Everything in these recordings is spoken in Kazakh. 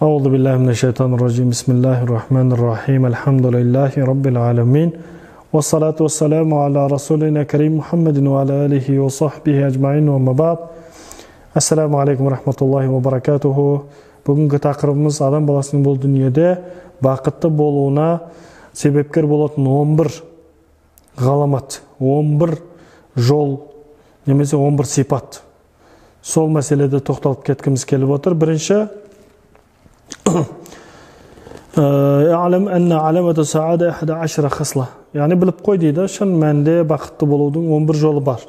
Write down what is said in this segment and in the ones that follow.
أعوذ بالله من الشيطان الرجيم بسم الله الرحمن الرحيم الحمد لله رب العالمين والصلاة والسلام على رسولنا كريم محمد وعلى آله وصحبه أجمعين وما بعد Assalamu alaikum rahmatullahi wa barakatuhu. Бүгінгі тақырыбымыз адам баласының бұл дүниеде бақытты болуына себепкер болатын 11 ғаламат, 11 жол, немесе 11 сипат. Сол мәселеде тоқталып кеткіміз келіп отыр. Бірінші, «А'лам анна аламату саада 11 хисла». Яғни біліп қой дейді, шын мәнінде бақытты болудың 11 жолы бар.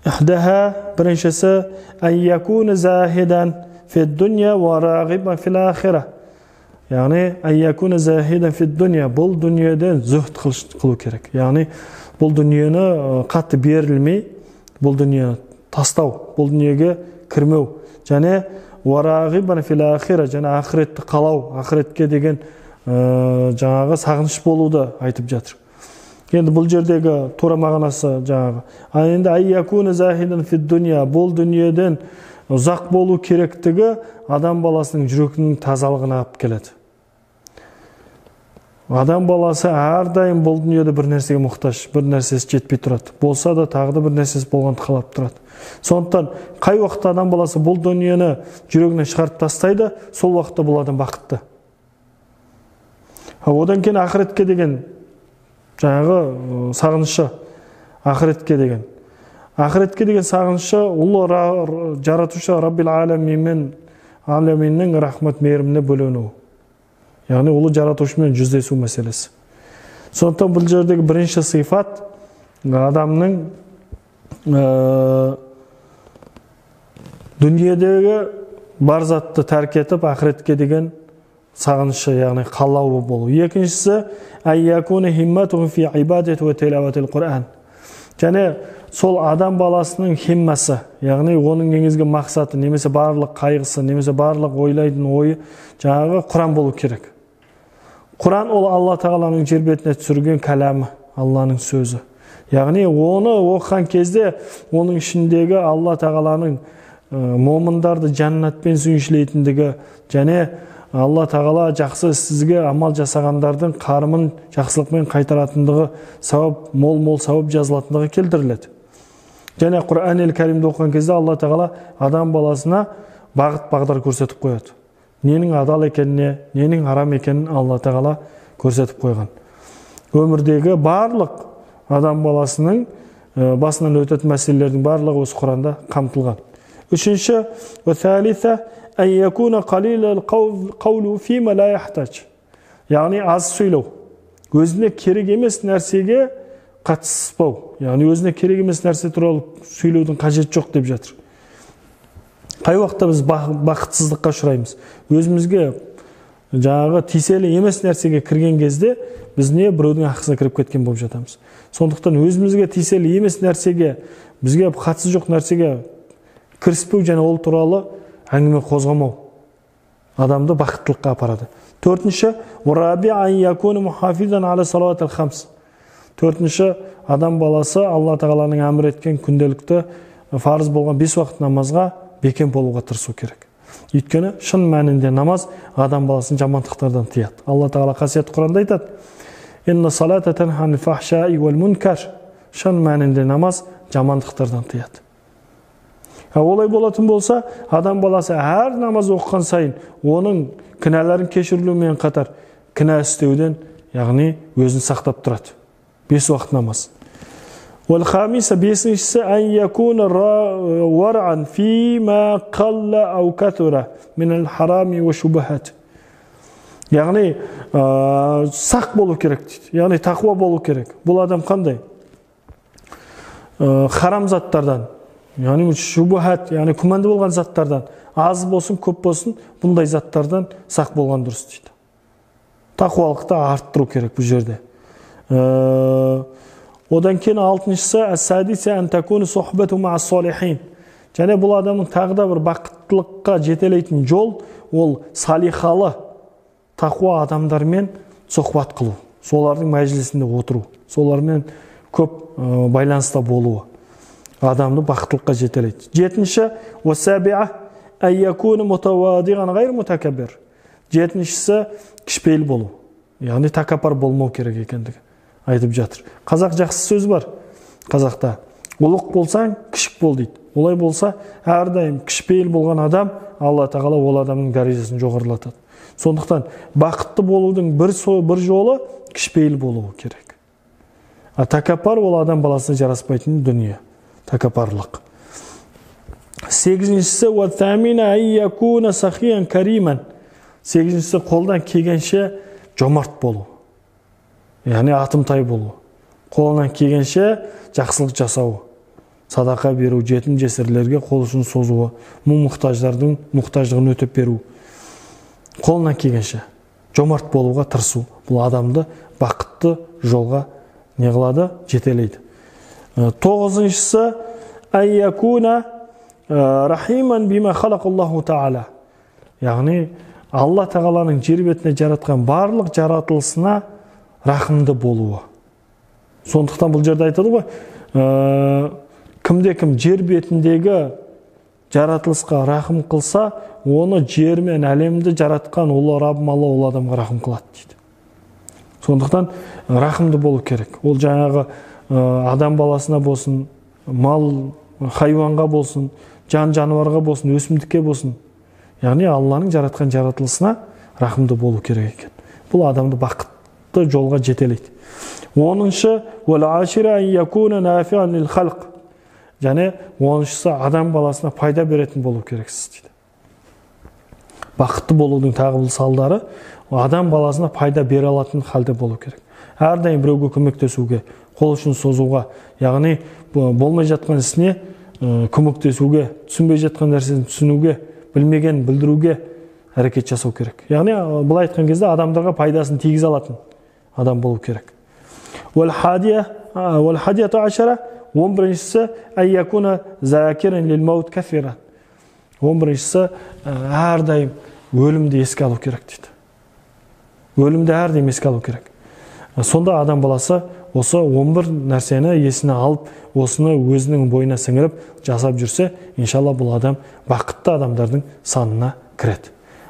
Біріншісі, «Ан якуна захидан фи дуния ва рагибан фил ахира». Яғни, «Ан якуна захидан фи дуния». Бұл дүниеден зүхд қылу керек. Яғни, бұл дүниені қатты берілмей, бұл дүниені тастау, бұл дүниеге кірмеу. Және «Ва рагибан фил ахира». Және ақыретті қалау, ақыретке деген жаңағы сағыныш болуды айтып жатыр. Енді бұл жердегі тура мағынасы жаңағы. Енді айякуна захидан фи дуния, бұл дүниеден ұзақ болу керектігі адам баласының жүрегінің тазалығына алып келеді. Адам баласы әрдайым бұл дүниеде бір нәрсеге мұқтаж, бір нәрсесі жетпей тұрады. Болса да тағы да бір нәрсесі болғанды қалап тұрады. Сондықтан қай уақытта адам баласы бұл дүниені жүрегінен шығарып тастайды, сол уақытта бұл адам бақытты. Одан кейін ақыретке деген жаңағы сағынышы, ақыретке деген сағынышы ұлы жаратушы Раббил Аламиннің рахмет мейіріміне бөлену. Яғни ұлы жаратушымен жүздесу мәселесі. Сондықтан бұл жердегі бірінші сифат адамның дүниедегі бар затты тәрк етіп ақыретке деген сағынышы, яғни қалауы болу. Екіншісі, айякуна химмату фи ибадати ва тилаватил Құран. Және сол адам баласының химмасы, яғни оның негізгі мақсаты, немесе барлық қайғысы, немесе барлық ойлайтын ойы жаңағы Құран болу керек. Құран ол Алла Тағаланың жер бетіне түсірген кәләмі, Алланың сөзі. Яғни оны оқыған кезде оның ішіндегі Алла Тағаланың момындарды жәннатпен сүйіншілейтіндігі, және Алла Тағала жақсы сізге амал жасағандардың қарымын жақсылықпен қайтаратындығы, сауап, мол сауап жазылатындығы келтіріледі. Және Құран-ел Кәримді оқыған кезде Алла Тағала адам баласына бағыт-бағдар көрсетіп қояды. Ненің адал екеніне, ненің арам екенін Алла Тағала көрсетіп қойған. Өмірдегі барлық адам баласының басынан өтетін мәселелердің барлығы осы Құранда қамтылған. Үшінші, أن يكون قليل القول فيما لا يحتاج. Яғни аз сөйлеу. Өзіне керек емес нәрсеге қатыспау. Яғни өзіне керек емес нәрсе туралы сөйлеудің қажеті жоқ деп жатыр. Қай уақытта біз бақытсыздыққа ұшыраймыз? Өзімізге жаңағы тиселі емес нәрсеге кірген кезде біз не біреудің ақысына кіріп кеткен болып жатамыз. Сондықтан өзімізге тиселі емес нәрсеге, бізге қатысы жоқ нәрсеге кіріспеу және ол туралы әңгіме қозғамау адамды бақыттылыққа апарады. Төртінші, адам баласы Алла Тағаланың әмір еткен күнделікті фарыз болған 5 уақыт намазға бекем болуға тырысу керек. Өйткені шын мәнінде намаз адам баласын жамандықтардан тыяды. Алла Тағала қасиетті Құранда айтады: «Инна салата танха анил фахшаи вал мункар». Шын мәнінде намаз жамандықтардан тыяды. Олай болатын болса, адам баласы әр намаз оқыған сайын оның кінәларын кешірілумен қатар кінә істеуден, яғни өзін сақтап тұрады. 5 уақыт намаз. Бесіншісі, ан якуна вар'ан фима қалла ау катура минал харами ва шубахат. Яғни сақ болу керек дейді. Яғни тақуа болу керек. Бұл адам қандай? Харам заттардан, яғни шубахат, яғни күмәнді болған заттардан, аз болсын, көп болсын, бұндай заттардан сақ болған дұрыс дейді. Тақуалықты арттыру керек бұл жерде. Одан кейін алтыншысы, әс-садисе ан такуна сухбату ма'a салихин. Және бұл адамның тағы да бір бақыттылыққа жетелейтін жол, ол салихалы, тақуа адамдармен сұхбат қылу. Солардың мәжілісінде отыру, солармен көп байланыста болуы адамды бақыттылыққа жетелейді. Жетінші, ayyakunu mutawadigan gayr mutakabbir. Жетіншісі кішіпейіл болу. Яғни тәкаппар болмау керек екендігі айтып жатыр. Қазақ жақсы сөз бар. Қазақта ұлық болсаң, кішік бол дейді. Олай болса, әрдайым кішіпейіл болған адам, Алла тағала ол адамның дәрежесін жоғарылатады. Сондықтан бақытты болудың бір жолы кішіпейіл болуы керек. Тәкаппар ол адам баласына жараспайтын дүние. Тәкаппарлық. Сегізіншісі уәттәмина айякуна сахиян кариман. Сегізіншісі қолдан келгенше жомарт болу. Яғни атымтай болу. Қолынан келгенше жақсылық жасау. Садақа беру, жетім жесірлерге қол ұшын созуы, мұқтаждардың мұқтаждығын өтеп беру. Қолынан келгенше жомарт болуға тырысу. Бұл адамды бақытты жолға не қылады? Жетелейді. Тоғызыншысы айякуна рахиман бима халақаллаху таала. Яғни Алла тағаланың жер бетіне жаратқан барлық жаратылысына рахымды болуы. Сондықтан бұл жерде айтады ғой, кімде-кім жер бетіндегі жаратылысқа рахым қылса, оны жер мен әлемді жаратқан Алла Раббым Алла ол адамға рахым қылады дейді. Сондықтан рахымды болу керек. Ол жаңағы адам баласына болсын, мал хайуанға болсын, жан-жануарға болсын, өсімдікке болсын. Яғни Алланың жаратқан жаратылысына рахымды болу керек екен. Бұл адамды бақытты жолға жетелейді. 10-шы және 10-шысы адам баласына пайда беретін болу керексіз дейді. Бақытты болудың тағы бір салдары адам баласына пайда бере алатын халде болу керек. Әрдайым біреуге көмектесуге, қол ұшын созуға, яғни болмай жатқан ісіне көмектесуге, түсінбей жатқан нәрсені түсінуге, білмеген білдіруге әрекет жасау керек. Яғни бұл айтқан кезде адамдарға пайдасын тигізе алатын адам болу керек. 11-шісі айякуна закиран лил маут кафира. 11-шісі әрдайым өлімді еске алу керек дейді. Өлімді әрдайым еске алу керек. Сонда адам баласы осы 11 нәрсені есіне алып, осыны өзінің бойына сіңіріп жасап жүрсе, иншалла бұл адам бақытты адамдардың санына кіреді.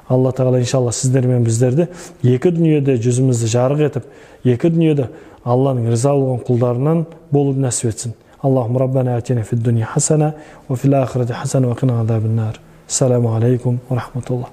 Алла тағала иншалла сіздер мен біздерді екі дүниеде жүзімізді жарық етіп, екі дүниеде Алланың риза болған құлдарынан болуды нәсіп етсін. Аллахум раббана атина фид дуния хасана ва фил ахирати хасана ва қина азабан нар. Ассаламу алейкум ва рахматуллах.